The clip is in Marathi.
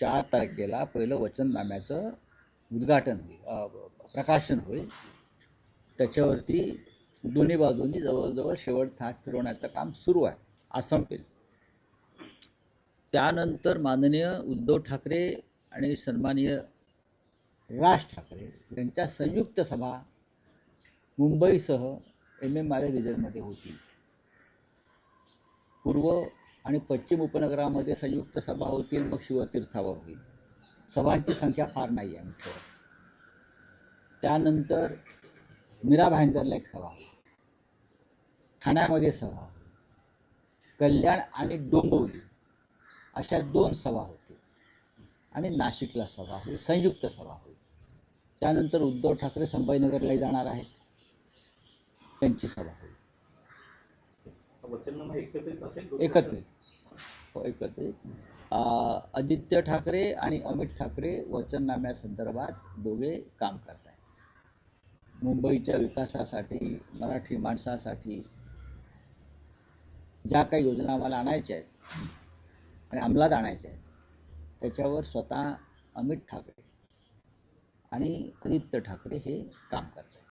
4 तारखेला पहिलं वचननाम्याचं उद्घाटन होईल, प्रकाशन होईल. त्याच्यावरती दोन्ही बाजूंनी जवळजवळ शेवटचा हात फिरवण्याचं काम सुरू आहे, आज संपेल. त्यानंतर माननीय उद्धव ठाकरे आणि सन्माननीय राज ठाकरे यांच्या संयुक्त सभा मुंबईसह MMRA रिजनमध्ये होती. पूर्व आणि पश्चिम उपनगरामध्ये संयुक्त सभा होतील, मग शिवतीर्थावर होईल. सभांची संख्या फार नाही आहे मुख्य. त्यानंतर मीरा भाईंदरला एक सभा, ठाण्यामध्ये सभा, कल्याण आणि डोंबिवली अशा 2 सभा होतील आणि नाशिकला सभा होईल, संयुक्त सभा होईल. त्यानंतर उद्धव ठाकरे संभाजीनगरलाही जाणार आहेत, त्यांची सभा होईल. एकत्रित हो, एकत्रित. आदित्य ठाकरे आणि अमित ठाकरे वचननाम्यासंदर्भात दोघे काम करत आहेत. मुंबईच्या विकासासाठी, मराठी माणसासाठी ज्या काही योजना आम्हाला आणायच्या आहेत आणि अंमलात आणायच्या आहेत, त्याच्यावर स्वतः अमित ठाकरे आणि आदित्य ठाकरे हे काम करतात.